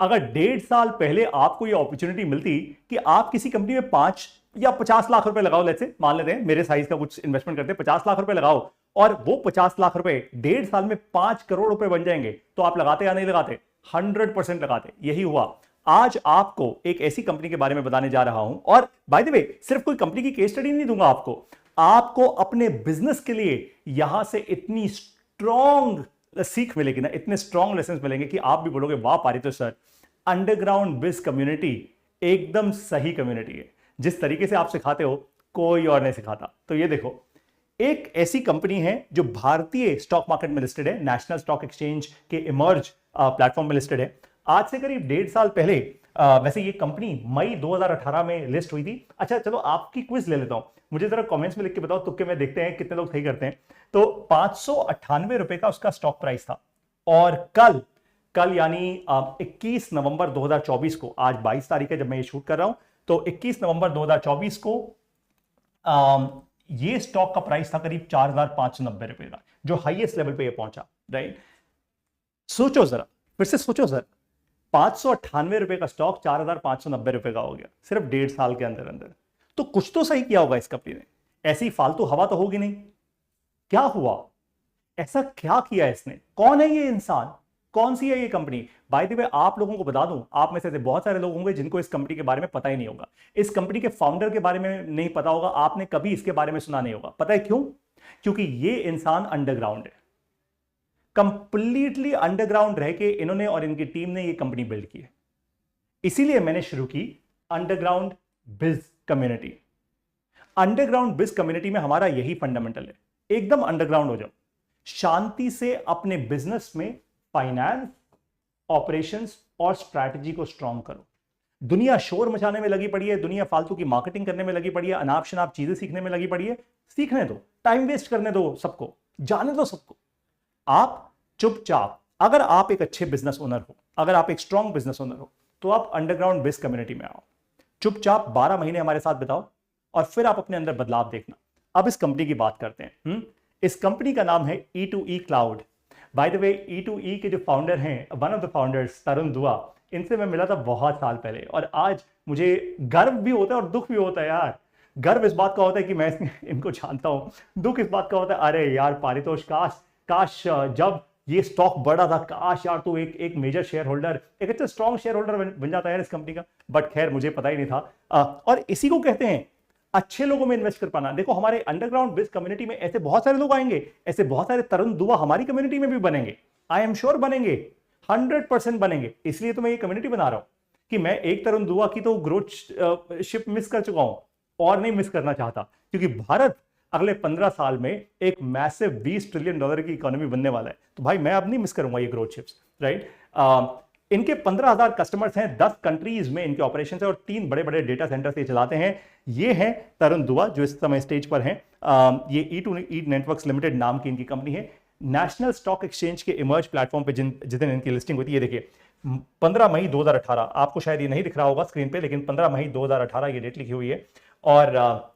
अगर 1.5 साल पहले आपको यह अपॉर्चुनिटी मिलती कि आप किसी कंपनी में 5 या 50 लाख रुपए लगाओ, लेट्स से मान लेते हैं मेरे साइज का कुछ इन्वेस्टमेंट करते हैं, 50 लाख रुपए लगाओ और वो 50 लाख रुपए 1.5 साल में 5 करोड़ रुपए बन जाएंगे, तो आप लगाते या नहीं लगाते? 100% लगाते। यही हुआ। आज आपको एक ऐसी कंपनी के बारे में बताने जा रहा हूं, और बाय द वे सिर्फ कोई कंपनी की केस स्टडी नहीं दूंगा आपको अपने बिजनेस के लिए यहां से इतनी स्ट्रॉन्ग सीख मिलेगी ना, इतने स्ट्रॉन्ग लेसन मिलेंगे कि आप भी बोलोगे वाह पारितोष सर, अंडरग्राउंड बिज कम्युनिटी एकदम सही कम्युनिटी है। जिस तरीके से आप सिखाते हो कोई और नहीं सिखाता। तो ये देखो, एक ऐसी कंपनी है जो भारतीय स्टॉक मार्केट में लिस्टेड है, नेशनल स्टॉक एक्सचेंज के इमर्ज प्लेटफॉर्म में लिस्टेड है। आज से करीब 1.5 साल पहले वैसे ये कंपनी मई 2018 में लिस्ट हुई थी। अच्छा चलो आपकी क्विज ले लेता हूं, मुझे जरा कमेंट्स में लिख के बताओ, तुक्के में देखते हैं कितने लोग सही करते हैं। तो 598 रुपए का उसका स्टॉक प्राइस था, और कल यानी 21 नवंबर 2024 को, आज 22 तारीख है जब मैं ये शूट कर रहा हूं, तो 21 नवंबर 2024 को ये स्टॉक का प्राइस था करीब 4,590 रुपए का, जो हाईएस्ट लेवल पे ये पहुंचा। राइट, सोचो जरा, फिर से सोचो सर, 598 रुपए का स्टॉक 4,590 रुपए का हो गया सिर्फ 1.5 साल के अंदर अंदर। तो कुछ तो सही किया होगा इस कंपनी ने, ऐसी फालतू हवा तो होगी नहीं। क्या हुआ, ऐसा क्या किया इसने? कौन है ये इंसान, कौन सी है ये कंपनी? बाय द वे आप लोगों को बता दूं, आप में से बहुत सारे लोग होंगे जिनको इस कंपनी के बारे में पता ही नहीं होगा, इस कंपनी के फाउंडर के बारे में नहीं पता होगा, आपने कभी इसके बारे में सुना नहीं होगा। पता है क्यों? क्योंकि ये इंसान अंडरग्राउंड है, कंप्लीटली अंडरग्राउंड रह के इन्होंने और इनकी टीम ने ये कंपनी बिल्ड की है। इसीलिए मैंने शुरू की अंडरग्राउंड बिज कम्युनिटी। अंडरग्राउंड बिज कम्युनिटी में हमारा यही फंडामेंटल है, एकदम अंडरग्राउंड हो जाओ, शांति से अपने बिजनेस में फाइनेंस, ऑपरेशंस और स्ट्रैटेजी को स्ट्रांग करो। दुनिया शोर मचाने में लगी पड़ी है, दुनिया फालतू की मार्केटिंग करने में लगी पड़ी है, अनाप शनाप चीजें सीखने में लगी पड़ी है। सीखने दो, टाइम वेस्ट करने दो सबको, जाने दो सबको। आप चुपचाप, अगर आप एक अच्छे बिजनेस ओनर हो, अगर आप एक स्ट्रांग बिजनेस ओनर हो, तो आप अंडरग्राउंड बिज कम्युनिटी में आओ, चुपचाप 12 महीने हमारे साथ बिताओ और फिर आप अपने अंदर बदलाव देखना। अब इस कंपनी की बात करते हैं। इस कंपनी का नाम है E2E cloud. By the way E2E के जो फाउंडर हैं, वन ऑफ द फाउंडर्स तरुण दुआ, इनसे मैं मिला था बहुत साल पहले, और आज मुझे गर्व भी होता है और दुख भी होता है यार। गर्व इस बात का होता है कि मैं इनको जानता हूं, दुख इस बात का होता है अरे यार पारितोष, काश जब ये स्टॉक बढ़ा था, काश यार तू एक मेजर शेयर होल्डर, एक अच्छा स्ट्रॉन्ग शेयर होल्डर बन जाता है यार इस कंपनी का। बट खैर मुझे पता ही नहीं था। और इसी को कहते हैं अच्छे लोगों में इन्वेस्ट कर पाना। देखो हमारे अंडरग्राउंड बिज कम्युनिटी में ऐसे बहुत सारे लोग आएंगे, ऐसे बहुत सारे तरुण दुआ हमारी कम्युनिटी में भी बनेंगे, आई एम श्योर बनेंगे, 100% बनेंगे। इसलिए तो मैं ये कम्युनिटी बना रहा हूं कि मैं एक तरुण दुआ की तो ग्रोथ शिप मिस कर चुका हूं और नहीं मिस करना चाहता, क्योंकि भारत अगले 15 साल में एक मैसिव $20 ट्रिलियन की इकोनॉमी बनने वाला है। तो भाई मैं अब नहीं मिस करूंगा ये ग्रोथ शिप्स। राइट, इनके 15,000 कस्टमर्स हैं, 10 कंट्रीज में इनके ऑपरेशन है और 3 बड़े बड़े डेटा सेंटर्स ये चलाते हैं। ये हैं तरुण दुआ जो इस समय स्टेज पर हैं। ये E2E नेटवर्क्स लिमिटेड नाम की इनकी कंपनी है। नेशनल स्टॉक एक्सचेंज के इमर्ज प्लेटफॉर्म पे जिस दिन इनकी लिस्टिंग होती है, ये देखिए 15 मई 2018, आपको शायद ये नहीं दिख रहा होगा स्क्रीन पे, लेकिन 15 मई 2018 ये डेट लिखी हुई है। और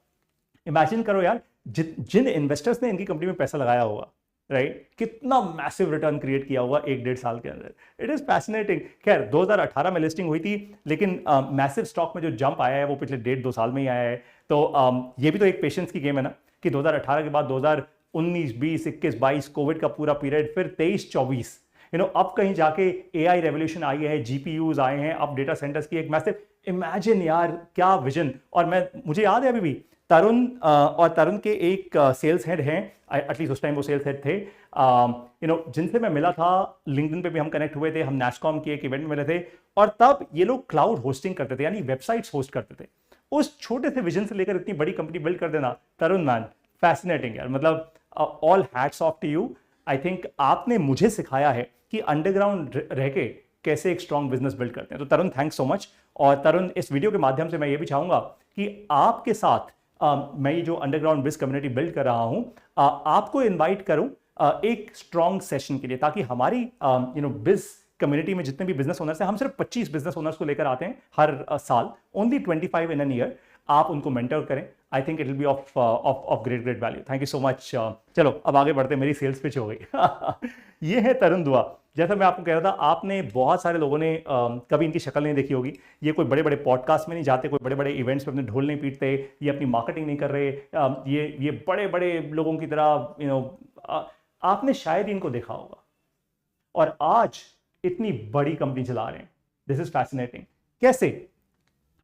इमेजिन करो यार, जिन इन्वेस्टर्स ने इनकी कंपनी में पैसा लगाया होगा, राइट, कितना मैसिव रिटर्न क्रिएट किया हुआ 1-1.5 साल के अंदर। It is fascinating. खैर 2018 में लिस्टिंग हुई थी, लेकिन मैसिव स्टॉक में जो जंप आया है वो पिछले 1.5-2 साल में ही आया है। तो ये भी तो एक पेशेंस की गेम है ना, कि 2018 के बाद 2019, 20, 21, 22 कोविड का पूरा पीरियड, फिर 23-24, अब कहीं जाके AI रेवोल्यूशन आई है, GPUs आए हैं, अब डेटा सेंटर्स की एक मैसिव, इमेजिन यार क्या विजन। और मुझे याद है अभी भी तरुण के एक सेल्स हेड हैं, एटलीस्ट उस टाइम वो सेल्स हेड थे, जिनसे मैं मिला था, लिंक्डइन पे भी हम कनेक्ट हुए थे, हम NASSCOM के एक इवेंट में मिले थे, और तब ये लोग क्लाउड होस्टिंग करते थे, यानी वेबसाइट्स होस्ट करते थे। उस छोटे से विजन से लेकर इतनी बड़ी कंपनी बिल्ड कर देना, तरुण मैन फैसिनेटिंग यार, मतलब all hats off to you. I think आपने मुझे सिखाया है कि अंडरग्राउंड रह के कैसे एक स्ट्रॉन्ग बिजनेस बिल्ड करते हैं। तो तरुण थैंक्स सो मच। और तरुण, इस वीडियो के माध्यम से मैं ये भी चाहूंगा कि आपके साथ मैं ये जो अंडरग्राउंड बिज कम्युनिटी बिल्ड कर रहा हूं, आपको इनवाइट करूं एक स्ट्रॉन्ग सेशन के लिए, ताकि हमारी बिज कम्युनिटी में जितने भी बिजनेस ओनर्स हैं, हम सिर्फ 25 बिजनेस ओनर्स को लेकर आते हैं हर साल, ओनली 25 इन एन ईयर। आप उनको मेंटर करें, I think it will be of great value. Thank you so much. चलो अब आगे बढ़ते, मेरी सेल्स पिच हो गई। ये है तरुण दुआ, जैसा मैं आपको कह रहा था, आपने बहुत सारे लोगों ने कभी इनकी शक्ल नहीं देखी होगी। ये कोई बड़े बड़े पॉडकास्ट में नहीं जाते, कोई बड़े बड़े इवेंट्स में अपने ढोल नहीं पीटते, ये अपनी मार्केटिंग नहीं कर रहे, ये बड़े बड़े लोगों की तरह आपने शायद इनको देखा होगा, और आज इतनी बड़ी कंपनी चला रहे हैं। This is fascinating. कैसे,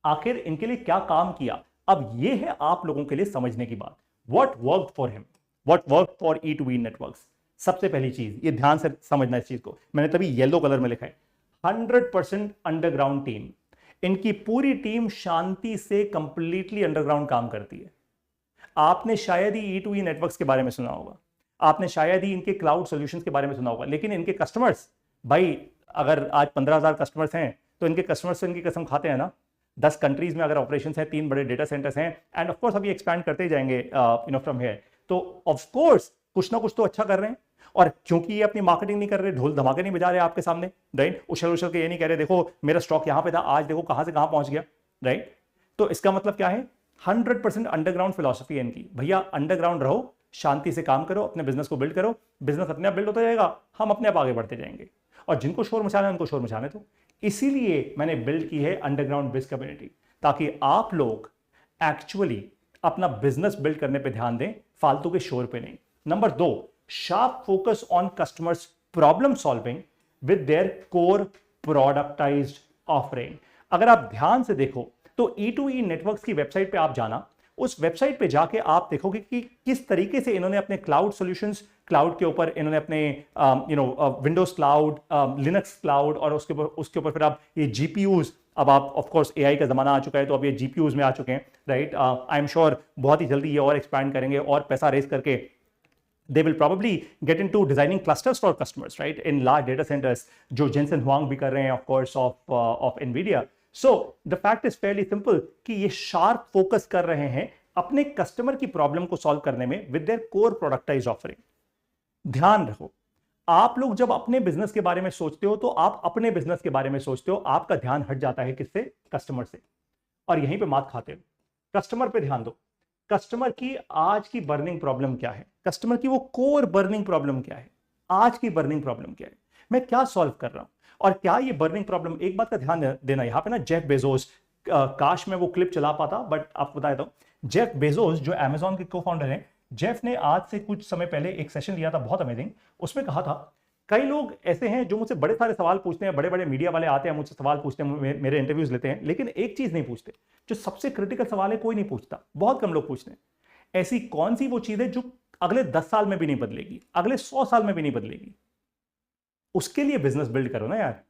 आखिर इनके लिए क्या काम किया? अब ये है आप लोगों के लिए समझने की बात। What worked for him, what worked for E2E networks. सबसे पहली चीज, ये ध्यान से समझना इस चीज को, मैंने तभी येलो कलर में लिखा है, 100% अंडरग्राउंड टीम। इनकी पूरी टीम शांति से कंप्लीटली अंडरग्राउंड काम करती है। आपने शायद ही E2E नेटवर्क्स के बारे में सुना होगा, आपने शायद ही इनके क्लाउड सॉल्यूशंस के बारे में सुना होगा, लेकिन इनके कस्टमर्स, भाई अगर आज 15,000 कस्टमर्स हैं तो इनके कस्टमर्स से इनकी कसम खाते हैं ना। 10 कंट्रीज में अगर ऑपरेशंस हैं, 3 बड़े डेटा सेंटर्स हैं, एंड ऑफ कोर्स अभी एक्सपैंड करते ही जाएंगे फ्रॉम हियर। तो ऑफ कोर्स कुछ ना कुछ तो अच्छा कर रहे हैं, और क्योंकि ये अपनी मार्केटिंग नहीं कर रहे, ढोल धमाके नहीं बजा रहे आपके सामने, राइट, उछल उछल के ये नहीं कह रहे देखो मेरा स्टॉक यहां पे था, आज देखो कहां से कहां पहुंच गया, राइट। तो इसका मतलब क्या है, 100% अंडरग्राउंड फिलॉसफी है इनकी। भैया अंडरग्राउंड रहो, शांति से काम करो, अपने बिजनेस को बिल्ड करो, बिजनेस अपने आप बिल्ड होता जाएगा, हम अपने आप आगे बढ़ते जाएंगे, और जिनको शोर मचाना है उनको शोर मचाने दो। इसीलिए मैंने बिल्ड की है अंडरग्राउंड बिज कम्युनिटी, ताकि आप लोग एक्चुअली अपना बिजनेस बिल्ड करने पे ध्यान दें, फालतू के शोर पे नहीं। Number 2, sharp focus on customers problem solving with their core productized offering. अगर आप ध्यान से देखो तो E2E नेटवर्क्स की वेबसाइट पे आप जाना, उस वेबसाइट पे जाके आप देखोगे कि किस तरीके से इन्होंने अपने क्लाउड सॉल्यूशंस, क्लाउड के ऊपर इन्होंने अपने विंडोज क्लाउड, लिनक्स क्लाउड, और उसके ऊपर फिर आप ये GPUs, अब आप ऑफ कोर्स AI का जमाना आ चुका है तो अब ये GPUs में आ चुके हैं, राइट। आई एम श्योर बहुत ही जल्दी ये और एक्सपैंड करेंगे और पैसा रेज करके they will probably get into designing clusters for customers, right, in large data centers, जो जेनसन हुआंग भी कर रहे हैं of course of NVIDIA. So the fact is fairly simple कि ये sharp focus कर रहे हैं अपने कस्टमर की प्रॉब्लम को सॉल्व करने में with their core productized offering. ध्यान रखो, आप लोग जब अपने बिजनेस के बारे में सोचते हो तो आप अपने बिजनेस के बारे में सोचते हो, आपका ध्यान हट जाता है किससे, कस्टमर से, और यहीं पे मात खाते हो। कस्टमर पे ध्यान दो, कस्टमर की आज की बर्निंग प्रॉब्लम क्या है, कस्टमर की वो कोर बर्निंग प्रॉब्लम क्या है, आज की बर्निंग प्रॉब्लम क्या है, मैं क्या सॉल्व कर रहा हूं, और क्या ये बर्निंग प्रॉब्लम। एक बात का ध्यान देना यहां पे ना, जेफ बेजोस, काश मैं वो क्लिप चला पाता, बट आपको बता देता हूं, जेफ बेजोस जो अमेजॉन के को फाउंडर हैं, जेफ ने आज से कुछ समय पहले एक सेशन लिया था बहुत अमेजिंग। उसमें कहा था कई लोग ऐसे हैं जो मुझसे बड़े सारे सवाल पूछते हैं, बड़े बड़े मीडिया वाले आते हैं मुझसे सवाल पूछते हैं, मेरे इंटरव्यूज लेते हैं, लेकिन एक चीज नहीं पूछते, जो सबसे क्रिटिकल सवाल है कोई नहीं पूछता, बहुत कम लोग पूछते हैं। ऐसी कौन सी वो चीज है जो अगले 10 साल में भी नहीं बदलेगी, अगले 100 साल में भी नहीं बदलेगी? उसके लिए बिजनेस बिल्ड करो ना यार।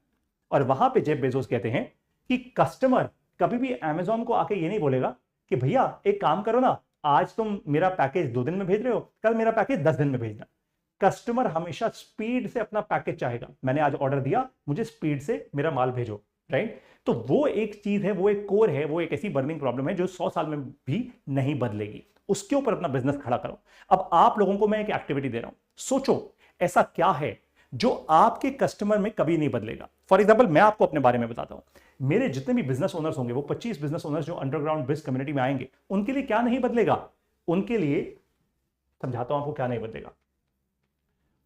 और वहां पे जेफ बेजोस कहते हैं कि कस्टमर कभी भी अमेजॉन को आके ये नहीं बोलेगा कि भैया एक काम करो ना, आज तुम मेरा पैकेज 2 दिन में भेज रहे हो, कल मेरा पैकेज 10 दिन में भेजना। कस्टमर हमेशा स्पीड से अपना पैकेज चाहेगा, मैंने आज ऑर्डर दिया, मुझे स्पीड से मेरा माल भेजो, राइट। तो वो एक चीज है, वो एक कोर है, वो एक ऐसी बर्निंग प्रॉब्लम है जो 100 साल में भी नहीं बदलेगी। उसके ऊपर अपना बिजनेस खड़ा करो। अब आप लोगों को मैं एक एक्टिविटी दे रहा हूं, सोचो ऐसा क्या है जो आपके कस्टमर में कभी नहीं बदलेगा। फॉर एग्जाम्पल मैं आपको अपने बारे में बताता हूं, मेरे जितने भी बिजनेस ओनर्स होंगे, वो 25 बिजनेस ओनर्स जो अंडरग्राउंड बिज कम्युनिटी में आएंगे, उनके लिए क्या नहीं बदलेगा, उनके लिए समझाता हूं आपको क्या नहीं बदलेगा।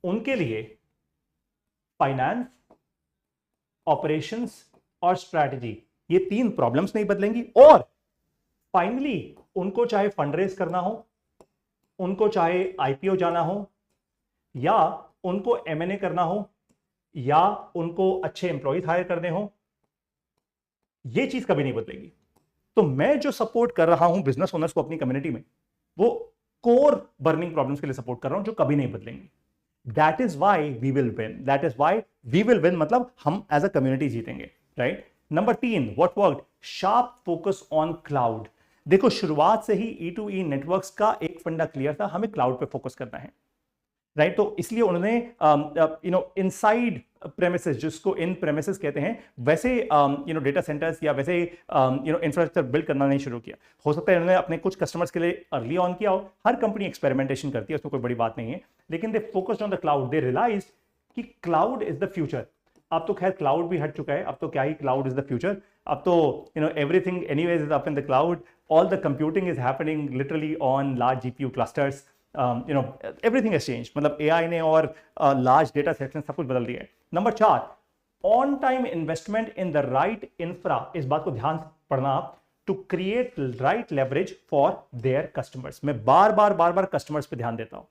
उनके लिए फाइनेंस, ऑपरेशंस और स्ट्रैटेजी, ये 3 प्रॉब्लम्स नहीं बदलेंगी। और फाइनली उनको चाहे फंडरेज करना हो, उनको चाहे आईपीओ जाना हो, या उनको एमएनए करना हो, या उनको अच्छे एम्प्लॉयज हायर करने हो, ये चीज कभी नहीं बदलेगी। तो मैं जो सपोर्ट कर रहा हूं बिजनेस ओनर्स को अपनी कम्युनिटी में, वो कोर बर्निंग प्रॉब्लम्स के लिए सपोर्ट कर रहा हूं जो कभी नहीं बदलेंगी। That is why we will win, that is why we will win, मतलब हम एज अ कम्युनिटी जीतेंगे, right. Number 3, what worked, sharp focus on cloud. देखो शुरुआत से ही E2E नेटवर्क्स का एक फंडा क्लियर था, हमें क्लाउड पे फोकस करना है, राइट। तो इसलिए उन्होंने इनसाइड प्रेमिसेस, जिसको इन प्रेमिसेस कहते हैं, वैसे डेटा सेंटर्स या वैसे इंफ्रास्ट्रक्चर बिल्ड करना नहीं शुरू किया। हो सकता है उन्होंने अपने कुछ कस्टमर्स के लिए अर्ली ऑन किया हो, हर कंपनी एक्सपेरिमेंटेशन करती है, उसमें कोई बड़ी बात नहीं है, लेकिन they focused on the cloud, they realized कि क्लाउड इज द फ्यूचर। अब तो खैर क्लाउड भी हट चुका है, अब तो क्या ही क्लाउड इज द फ्यूचर, अब तो everything anyways is up in the cloud, all the computing is happening literally on large GPU clusters, everything has changed. मतलब AI ने और लार्ज डेटा सेट्स ने सब कुछ बदल दिया है। Number 4, on time investment in the right infra, इस बात को ध्यान से पढ़ना आप, to create right leverage for their customers. मैं बार बार कस्टमर्स पे ध्यान देता हूं।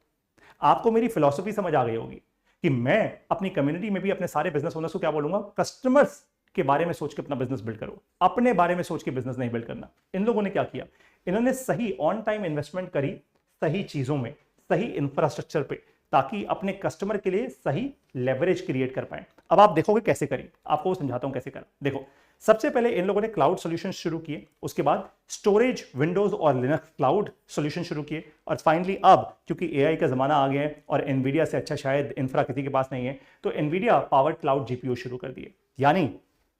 आपको मेरी फिलॉसफी समझ आ गई होगी कि मैं अपनी कम्युनिटी में भी अपने सारे बिजनेस ओनर्स को क्या बोलूंगा, कस्टमर्स के बारे में सोच के अपना बिजनेस बिल्ड करो, अपने बारे में सोच के बिजनेस नहीं बिल्ड करना। इन लोगों ने क्या किया, इन्होंने सही ऑन टाइम इन्वेस्टमेंट करी सही चीजों में, सही इंफ्रास्ट्रक्चर पे, ताकि अपने कस्टमर के लिए सही लेवरेज क्रिएट कर पाए। अब आप देखोगे कैसे करें, आपको समझाता हूं कैसे करें। देखो, सबसे पहले इन लोगों ने क्लाउड सॉल्यूशन शुरू किए, उसके बाद स्टोरेज, विंडोज और लिनक्स क्लाउड सॉल्यूशन शुरू किए, और फाइनली अब क्योंकि एआई का जमाना आ गया है और एनवीडिया से अच्छा शायद इंफ्रा किसी के पास नहीं है, तो एनवीडिया पावर्ड क्लाउड जीपीयू शुरू कर दिए। यानी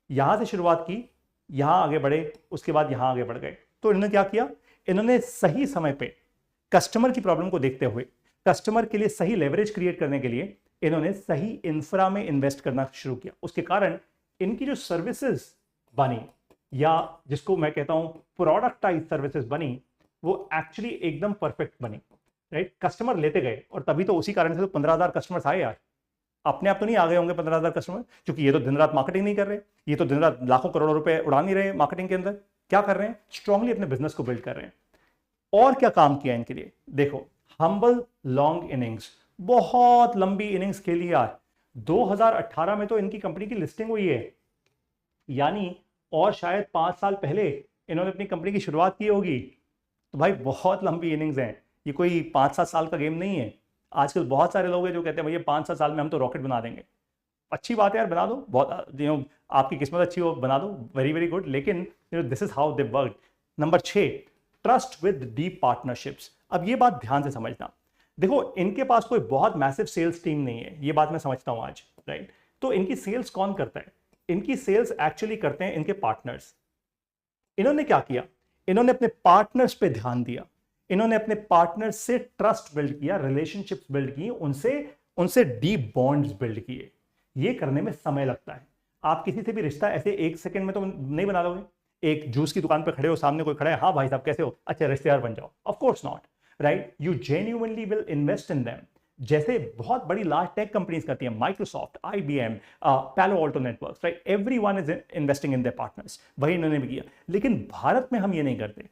यहां से शुरुआत की, यहां आगे बढ़े, उसके बाद यहां आगे बढ़ गए। तो इन्होंने क्या किया, इन्होंने सही समय पे कस्टमर की प्रॉब्लम को देखते हुए, कस्टमर के लिए सही लेवरेज क्रिएट करने के लिए इन्होंने सही इंफ्रा में इन्वेस्ट करना शुरू किया। उसके कारण इनकी जो सर्विसेज बनी, या जिसको मैं कहता हूं प्रोडक्टाइज सर्विसेज बनी, वो एक्चुअली एकदम परफेक्ट बनी। राइट, कस्टमर लेते गए, और तभी तो उसी कारण से तो 15,000 कस्टमर्स आए यार। अपने आप तो नहीं आ गए होंगे 15,000 कस्टमर, क्योंकि ये तो दिन रात मार्केटिंग नहीं कर रहे, ये तो दिन रात लाखों करोड़ों रुपए उड़ा नहीं रहे मार्केटिंग के अंदर। क्या कर रहे हैं, स्ट्रांगली अपने बिजनेस को बिल्ड कर रहे हैं। और क्या काम किया इनके लिए, देखो, हम्बल लॉन्ग इनिंग्स, बहुत लंबी इनिंग्स खेली यार। 2018 में तो इनकी कंपनी की लिस्टिंग हुई है, यानी और शायद 5 साल पहले इन्होंने अपनी कंपनी की शुरुआत की होगी। तो भाई बहुत लंबी इनिंग्स हैं, ये कोई 5-7 साल का गेम नहीं है। आजकल बहुत सारे लोग हैं जो कहते हैं भैया 5-7 साल में हम तो रॉकेट बना देंगे। अच्छी बात है यार, बना दो, बहुत आपकी किस्मत अच्छी हो, बना दो, वेरी वेरी गुड, लेकिन this is how they work. Number 6, trust with deep partnerships. अब ये बात ध्यान से समझना, देखो इनके पास कोई बहुत मैसिव सेल्स टीम नहीं है, ये बात मैं समझता हूं आज, राइट। तो इनकी सेल्स कौन करता है, इनकी सेल्स एक्चुअली करते हैं इनके पार्टनर्स। इन्होंने क्या किया, इन्होंने अपने पार्टनर्स पे ध्यान दिया, इन्होंने अपने पार्टनर्स से ट्रस्ट बिल्ड किया, रिलेशनशिप्स बिल्ड किए, उनसे डीप बॉन्ड्स बिल्ड किए। ये करने में समय लगता है। आप किसी से भी रिश्ता ऐसे 1 सेकंड में तो नहीं बना दोगे। एक जूस की दुकान पे खड़े हो, सामने कोई खड़ा है, हाँ भाई साहब कैसे हो, अच्छा रिश्तेदार बन जाओ, of course not, right. You genuinely will invest in them, जैसे बहुत बड़ी लार्ज टेक कंपनीज करती हैं, माइक्रोसॉफ्ट, आईबीएम, पैलो Alto networks, right, everyone is investing in their partners. वही इन्होंने भी किया। लेकिन भारत में हम ये नहीं करते।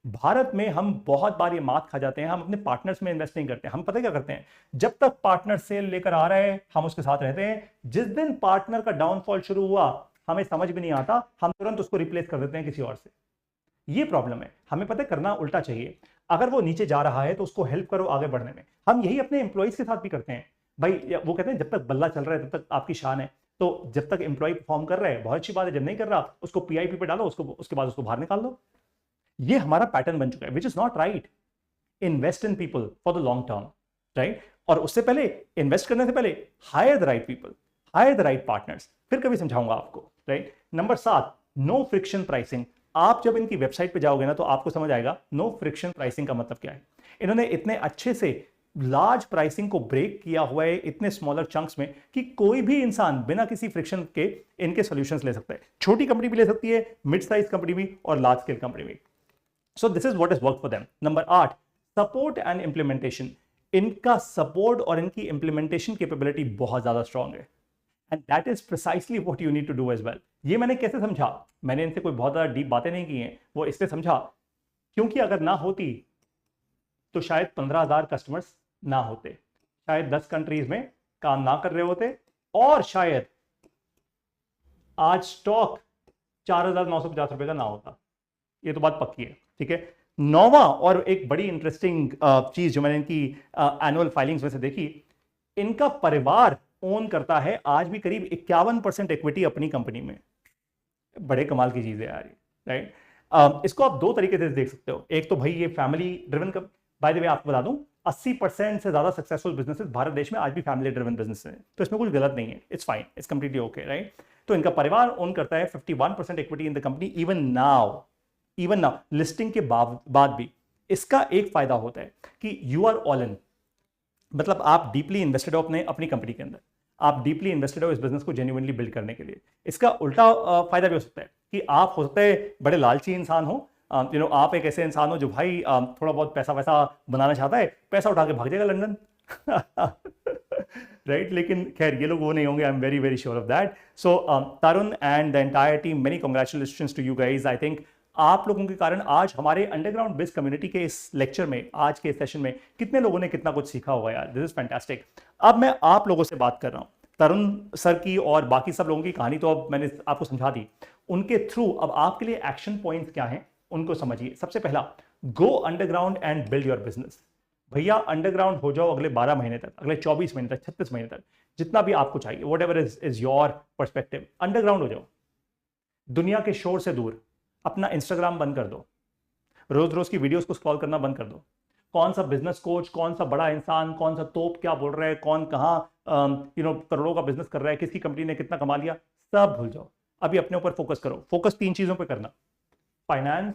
भारत में हम बहुत बार ये मात खा जाते हैं, हम अपने पार्टनर्स में इन्वेस्ट नहीं करते। हम पता क्या करते हैं, जब तक पार्टनर सेल लेकर आ रहे हैं हम उसके साथ रहते हैं, जिस दिन पार्टनर का डाउनफॉल शुरू हुआ हमें समझ भी नहीं आता, हम तुरंत उसको रिप्लेस कर देते हैं किसी और से। ये प्रॉब्लम है। हमें पता है करना उल्टा चाहिए। अगर वो नीचे जा रहा है तो उसको हेल्प करो आगे बढ़ने में। हम यही अपने एम्प्लॉइज के साथ भी करते हैं भाई। वो कहते हैं जब तक बल्ला चल रहा है तब तक आपकी शान है। तो जब तक एम्प्लॉय परफॉर्म कर रहा है बहुत अच्छी बात है, जब नहीं कर रहा उसको पीआईपी पे डालो, उसके बाद उसको बाहर निकाल दो। ये हमारा पैटर्न बन चुका है, which is not right. Invest in people for the long term, right. और उससे पहले इन्वेस्ट करने से पहले hire the right people, hire the right partners. फिर कभी समझाऊंगा आपको, right. Number 7, no friction pricing. आप जब इनकी वेबसाइट पे जाओगे ना तो आपको समझ आएगा नो फ्रिक्शन प्राइसिंग का मतलब क्या है। इन्होंने इतने अच्छे से लार्ज प्राइसिंग को ब्रेक किया हुआ है इतने स्मॉलर चंक्स में कि कोई भी इंसान बिना किसी फ्रिक्शन के इनके सॉल्यूशंस ले सकता है। छोटी कंपनी भी ले सकती है, मिड साइज कंपनी भी, और लार्ज स्केल कंपनी भी। So this is what is work for them. Number 8, support and implementation. इनका सपोर्ट और इनकी इंप्लीमेंटेशन कैपेबिलिटी बहुत ज्यादा स्ट्रांग है, and that is precisely what you need to do as well. ये मैंने कैसे समझा, मैंने इनसे कोई बहुत ज्यादा डीप बातें नहीं की हैं, वो इसलिए समझा क्योंकि अगर ना होती तो शायद 15,000 कस्टमर्स ना होते, शायद 10 कंट्रीज में काम ना कर रहे होते, और शायद आज स्टॉक 4,950 रुपए का ना होता। ये तो बात पक्की है, ठीक है। 9वां और एक बड़ी इंटरेस्टिंग चीज जो मैंने इनकी एनुअल फाइलिंग्स में से देखी, इनका परिवार ओन करता है आज भी करीब 51% इक्विटी अपनी कंपनी में। बड़े कमाल की चीज है यार, राइट। इसको आप 2 तरीके से देख सकते हो। एक तो भाई ये family driven, by the way आपको बता दूं 80% से ज्यादा सक्सेसफुल बिजनेसेस भारत देश में आज भी फैमिली ड्रिवन बिजनेस है, तो इसमें कुछ गलत नहीं है, it's fine, it's completely okay, right. तो इनका परिवार ओन करता है 51% equity in the company even now listing के बाद भी। इसका एक फायदा होता है कि यू आर ऑल इन, मतलब आप डीपली इन्वेस्टेड हो अपनी कंपनी के अंदर, आप डीपली इन्वेस्टेड हो इस बिजनेस को जेन्युइनली बिल्ड करने के लिए। इसका उल्टा फायदा भी हो सकता है कि आप हो सकता है बड़े लालची इंसान हो, आप एक ऐसे इंसान हो जो भाई थोड़ा बहुत पैसा वैसा बनाना चाहता है, पैसा उठा के भाग जाएगा लंदन राइट लेकिन खैर ये लोग वो नहीं होंगे, I am very very sure of that. So Tarun and the entire team, many congratulations to you guys. I think आप लोगों के कारण आज हमारे अंडरग्राउंड बिज कम्युनिटी के इस लेक्चर में, आज के सेशन में कितने लोगों ने कितना कुछ सीखा होगा यार. This is fantastic. अब मैं आप लोगों से बात कर रहा हूं. तरुण सर की और बाकी सब लोगों की कहानी तो अब मैंने आपको समझा दी. उनके थ्रू अब आपके लिए एक्शन पॉइंट्स क्या हैं उनको समझिए. सबसे पहला, go underground and build your business. भैया अंडरग्राउंड हो जाओ अगले 12 महीने तक, अगले 24 महीने तक, 36 महीने तक, जितना भी आपको चाहिए, what ever is your perspective. Underground हो जाओ, दुनिया के शोर से दूर. अपना इंस्टाग्राम बंद कर दो, रोज रोज की वीडियोस को स्क्रॉल करना बंद कर दो. कौन सा बिजनेस कोच, कौन सा बड़ा इंसान, कौन सा तोप क्या बोल रहा है, कौन कहाँ करोड़ों का बिजनेस कर रहा है, किसकी कंपनी ने कितना कमा लिया, सब भूल जाओ. अभी अपने ऊपर फोकस करो. फोकस 3 चीजों पे करना, फाइनेंस,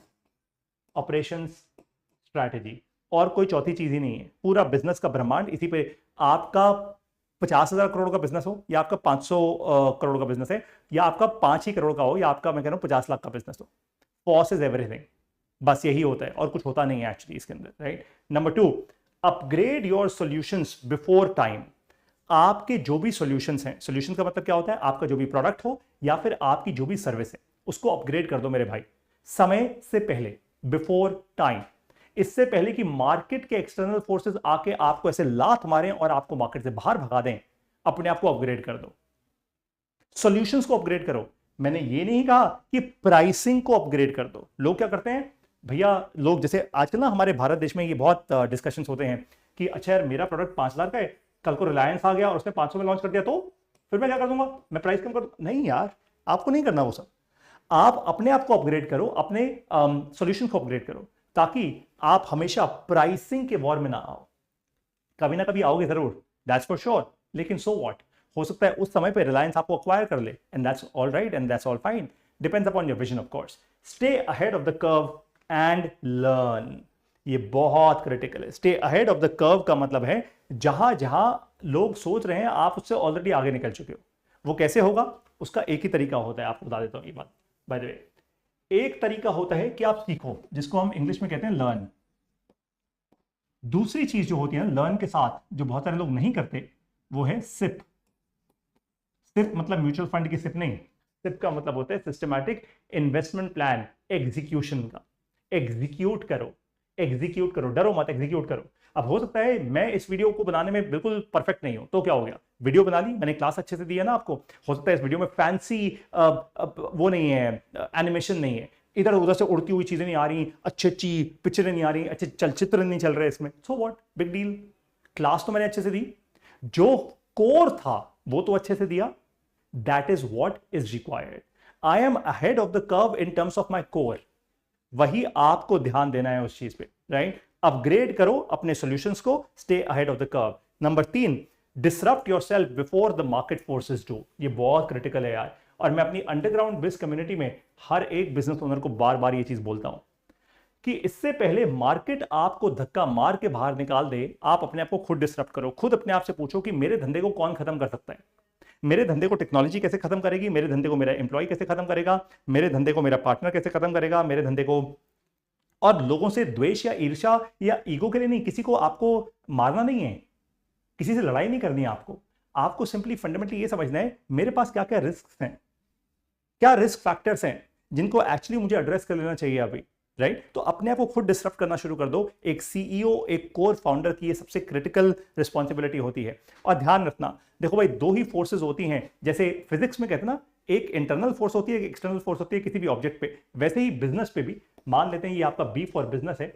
ऑपरेशंस, स्ट्रैटेजी, और कोई चौथी चीज ही नहीं है. पूरा बिजनेस का ब्रह्मांड इसी पे. आपका 50,000 करोड़ का बिजनेस हो या आपका 500 करोड़ का बिजनेस है, या आपका 5 ही करोड़ का हो, या आपका मैं कह रहा हूं 50 लाख का बिजनेस हो, फॉस इज एवरीथिंग. बस यही होता है और कुछ होता नहीं है एक्चुअली इसके अंदर. Right. Number 2, upgrade your solutions before time. आपके जो भी सॉल्यूशंस हैं, सॉल्यूशन का मतलब क्या होता है, आपका जो भी प्रोडक्ट हो या फिर आपकी जो भी सर्विस है, उसको अपग्रेड कर दो मेरे भाई, समय से पहले, बिफोर टाइम. इससे पहले कि मार्केट के एक्सटर्नल फोर्सेस आके आपको ऐसे लात मारें और आपको मार्केट से बाहर भगा दें, अपने आप को अपग्रेड कर दो. सॉल्यूशंस को अपग्रेड करो. मैंने ये नहीं कहा कि प्राइसिंग को अपग्रेड कर दो. लोग क्या करते हैं भैया, लोग जैसे आजकल ना हमारे भारत देश में ये बहुत डिस्कशंस होते हैं कि अच्छा यार मेरा प्रोडक्ट 5,000 का है, कल को रिलायंस आ गया और उसने 500 में लॉन्च कर दिया तो फिर मैं क्या कर दूंगा, मैं प्राइस कम कर दूं. नहीं यार, आपको नहीं करना वो सब. आप अपने आप को अपग्रेड करो, अपने सॉल्यूशन को अपग्रेड करो, ताकि आप हमेशा प्राइसिंग के वॉर में ना आओ. कभी ना कभी आओगे जरूर, दैट्स फॉर श्योर, लेकिन सो व्हाट. हो सकता है उस समय पे रिलायंस आपको अक्वायर कर ले, and that's all right and that's all fine. Depends upon your vision of course. Stay ahead of the curve and learn. ये बहुत क्रिटिकल है. Stay ahead of the curve का मतलब है जहां जहां लोग सोच रहे हैं आप उससे ऑलरेडी आगे निकल चुके हो. वो कैसे होगा, उसका एक ही तरीका होता है, आपको बता देता हूं ये बात. बाय द वे, एक तरीका होता है कि आप सीखो, जिसको हम इंग्लिश में कहते हैं लर्न. दूसरी चीज जो होती है ना लर्न के साथ, जो बहुत सारे लोग नहीं करते, वो है सिप. सिप मतलब म्यूचुअल फंड की सिप नहीं. सिप का मतलब होता है सिस्टमैटिक इन्वेस्टमेंट प्लान एग्जीक्यूशन का. एग्जीक्यूट करो, एग्जीक्यूट करो, डरो मत, एग्जीक्यूट करो. अब हो सकता है मैं इस वीडियो को बनाने में बिल्कुल परफेक्ट नहीं हूं, तो क्या हो गया, वीडियो बना ली मैंने, क्लास अच्छे से दी है ना आपको. हो सकता है इस वीडियो में फैंसी वो नहीं है, एनिमेशन नहीं है, इधर उधर से उड़ती हुई चीजें नहीं आ रही, अच्छी अच्छी पिक्चरें नहीं आ रही, अच्छे चलचित्र नहीं चल रहे इसमें. So what, big deal. Class तो मैंने अच्छे से दी, जो कोर था वो तो अच्छे से दिया. That is what is required. I am ahead of the curve in terms of my core. वही आपको ध्यान देना है उस चीज पे. राइट. अपग्रेड करो अपने सॉल्यूशंस को, stay ahead of the curve. Number 3, disrupt yourself before the market forces do. ये बहुत क्रिटिकल है यार, और मैं अपनी अंडरग्राउंड बिज कम्युनिटी में हर एक बिजनेस ओनर को बार बार ये चीज बोलता हूं कि इससे पहले मार्केट आपको धक्का मार के बाहर निकाल दे, आप अपने आप को खुद डिसरप्ट करो. खुद अपने आप से पूछो कि मेरे धंधे को कौन खत्म कर सकता है, मेरे धंधे को टेक्नोलॉजी कैसे खत्म करेगी, मेरे धंधे को मेरा एम्प्लॉय कैसे खत्म करेगा, मेरे धंधे को मेरा पार्टनर कैसे खत्म करेगा, मेरे धंधे को. और लोगों से द्वेष या ईर्ष्या या ईगो के लिए नहीं, किसी को आपको मारना नहीं है, किसी से लड़ाई नहीं करनी है आपको. आपको सिंपली फंडामेंटली ये समझना है मेरे पास क्या क्या रिस्क हैं, क्या रिस्क फैक्टर्स हैं जिनको एक्चुअली मुझे एड्रेस कर लेना चाहिए अभी. राइट. तो अपने आप को खुद डिसरप्ट करना शुरू कर दो. एक सीईओ, एक कोर फाउंडर की ये सबसे क्रिटिकल रिस्पॉन्सिबिलिटी होती है. और ध्यान रखना, देखो भाई, 2 ही फोर्सेस होती हैं. जैसे फिजिक्स में कहते हैं ना, एक इंटरनल फोर्स होती है, एक एक्सटर्नल फोर्स होती है किसी भी ऑब्जेक्ट पे, वैसे ही बिजनेस पे भी. मान लेते हैं ये आपका बी फॉर बिजनेस है,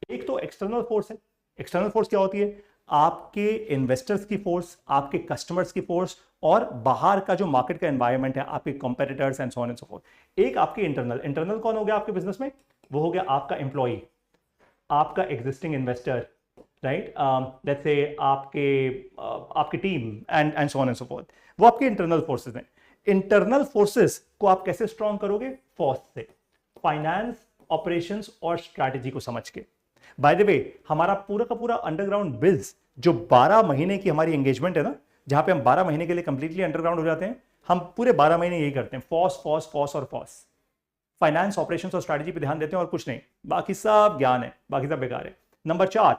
एक तो एक्सटर्नल फोर्स है. एक्सटर्नल फोर्स क्या होती है, आपके इन्वेस्टर्स की फोर्स, आपके कस्टमर्स की फोर्स, और बाहर का जो मार्केट का एनवायरनमेंट है, आपके competitors and so on and so fourth. एक आपके इंटरनल. इंटरनल कौन हो गया आपके बिजनेस में, वो हो गया आपका एम्प्लॉय, आपका existing investor. Right. Let's say आपकी team and so on and so fourth. वो आपके इंटरनल फोर्सेस हैं. इंटरनल फोर्सेस को आप कैसे स्ट्रॉन्ग करोगे, फोर्स से, फाइनेंस, ऑपरेशंस और स्ट्रैटेजी को समझ के. बाय द वे, हमारा पूरा का पूरा अंडरग्राउंड बिल्स जो 12 महीने की हमारी एंगेजमेंट है ना, जहां पे हम 12 महीने के लिए कंप्लीटली अंडरग्राउंड हो जाते हैं, हम पूरे 12 महीने यही करते हैं, फॉस फॉस फॉस और फॉस. फाइनेंस, ऑपरेशंस और स्ट्रैटेजी पे ध्यान देते हैं और कुछ नहीं, बाकी सब ज्ञान है, बाकी सब बेकार है. Number 4,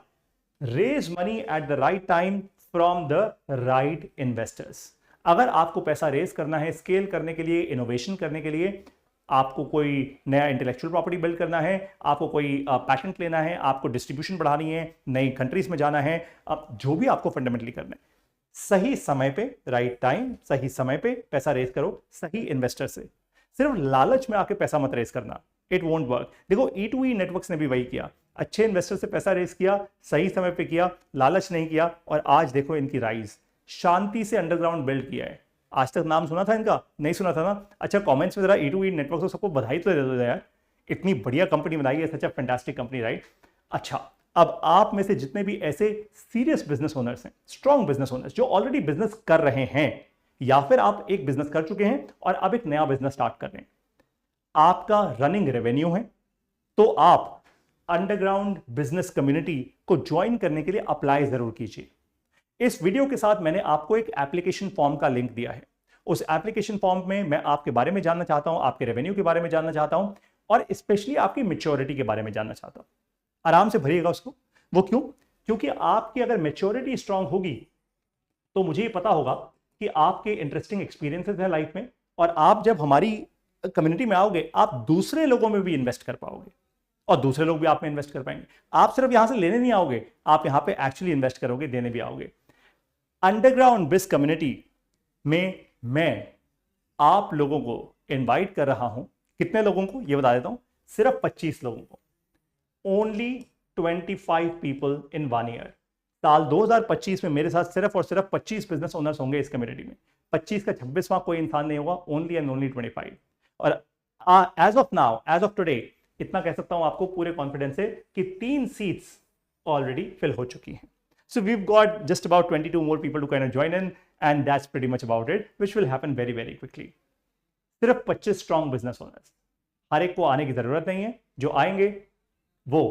raise money at the right time from the right investors. अगर आपको पैसा रेज करना है स्केल करने के लिए, इनोवेशन करने के लिए, आपको कोई नया इंटेलेक्चुअल प्रॉपर्टी बिल्ड करना है, आपको कोई पैटेंट लेना है, आपको डिस्ट्रीब्यूशन बढ़ानी है, नई कंट्रीज में जाना है, जो भी आपको फंडामेंटली करना है, सही समय पे, राइट टाइम, सही समय पे पैसा रेज करो सही इन्वेस्टर से। सिर्फ लालच में आके पैसा मत रेज करना, इट वोंट वर्क। देखो E2E नेटवर्क्स ने भी वही किया, अच्छे इन्वेस्टर से पैसा रेज किया, सही समय पे किया, लालच नहीं किया, और आज देखो इनकी राइज, शांति से अंडरग्राउंड बिल्ड किया है। आज तक नाम सुना था इनका? नहीं सुना था ना? अच्छा, कमेंट्स में जरा E2E नेटवर्क को सबको बधाई तो दे दो यार, इतनी बढ़िया कंपनी बनाई है, सच अ फैंटास्टिक कंपनी, राइट? अच्छा, अब आप में से जितने भी ऐसे सीरियस बिजनेस ओनर्स हैं, स्ट्रॉन्ग बिजनेस ओनर्स जो ऑलरेडी बिजनेस कर रहे हैं, या फिर आप एक बिजनेस कर चुके हैं और अब एक नया बिजनेस स्टार्ट कर रहे हैं, आपका रनिंग रेवेन्यू है, तो आप अंडरग्राउंड बिजनेस कम्युनिटी को ज्वाइन करने के लिए अप्लाई जरूर कीजिए। इस वीडियो के साथ मैंने आपको एक एप्लीकेशन फॉर्म का लिंक दिया है। उस एप्लीकेशन फॉर्म में मैं आपके बारे में जानना चाहता हूं, आपके रेवेन्यू के बारे में जानना चाहता हूं, और स्पेशली आपकी मैच्योरिटी के बारे में जानना चाहता हूं। आराम से भरिएगा उसको। वो क्यों? क्योंकि आपकी अगर मैच्योरिटी स्ट्रांग होगी तो मुझे ये पता होगा कि आपके इंटरेस्टिंग एक्सपीरियंसेस हैं लाइफ में, और आप जब हमारी कम्युनिटी में आओगे आप दूसरे लोगों में भी इन्वेस्ट कर पाओगे और दूसरे लोग भी आप में इन्वेस्ट कर पाएंगे। आप सिर्फ यहां से लेने नहीं आओगे, आप यहां पे एक्चुअली इन्वेस्ट करोगे, देने भी आओगे। अंडरग्राउंड बिज कम्युनिटी में मैं आप लोगों को इनवाइट कर रहा हूं। कितने लोगों को ये बता देता हूं, सिर्फ 25 लोगों को, ओनली 25 पीपल इन 1 ईयर। साल 2025 में मेरे साथ सिर्फ और सिर्फ 25 बिजनेस ओनर्स होंगे इस कम्युनिटी में। 25 का 26वां कोई इंसान नहीं होगा, ओनली एंड ओनली 25। और as of now, as of today, इतना कह सकता हूं आपको पूरे कॉन्फिडेंस से कि 3 सीट्स ऑलरेडी फिल हो चुकी हैं। So we've got just about 22 more people to kind of join in, and that's pretty much about it, which will happen very, very quickly. सिर्फ 25 स्ट्रॉन्ग बिजनेस ओनर्स, हर एक को आने की जरूरत नहीं है, जो आएंगे वो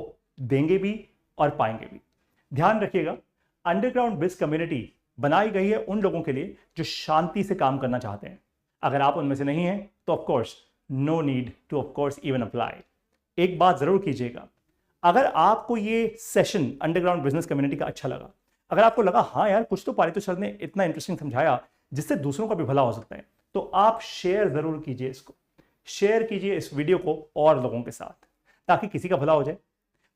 देंगे भी और पाएंगे भी। ध्यान रखिएगा, अंडरग्राउंड बिज कम्युनिटी बनाई गई है उन लोगों के लिए जो शांति से काम करना चाहते हैं। अगर आप उनमें से नहीं हैं तो of course no need to of course even apply. एक बात जरूर कीजिएगा, अगर आपको ये सेशन अंडरग्राउंड बिजनेस कम्युनिटी का अच्छा लगा, अगर आपको लगा हाँ यार कुछ तो पारितोष सर ने इतना इंटरेस्टिंग समझाया जिससे दूसरों का भी भला हो सकता है, तो आप शेयर जरूर कीजिए इसको, शेयर कीजिए इस वीडियो को और लोगों के साथ, ताकि किसी का भला हो जाए,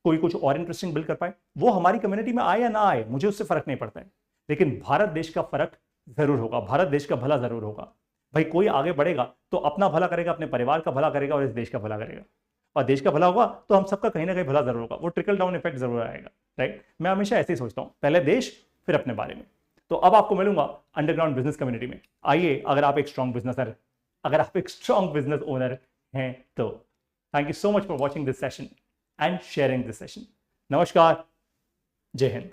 कोई कुछ और इंटरेस्टिंग बिल्ड कर पाए। वो हमारी कम्युनिटी में आए या ना आए मुझे उससे फर्क नहीं पड़ता है, लेकिन भारत देश का फर्क जरूर होगा, भारत देश का भला जरूर होगा। भाई कोई आगे बढ़ेगा तो अपना भला करेगा, अपने परिवार का भला करेगा और इस देश का भला करेगा, और देश का भला होगा तो हम सबका कहीं ना कहीं भला जरूर होगा, वो ट्रिकल डाउन इफेक्ट जरूर आएगा, राइट? मैं हमेशा ऐसे ही सोचता हूं, पहले देश फिर अपने बारे में। तो अब आपको मिलूंगा अंडरग्राउंड बिजनेस कम्युनिटी में। आइए, अगर आप एक स्ट्रॉन्ग बिजनेस ओनर हैं तो। Thank you so much for watching this session and sharing this session. नमस्कार, जय हिंद।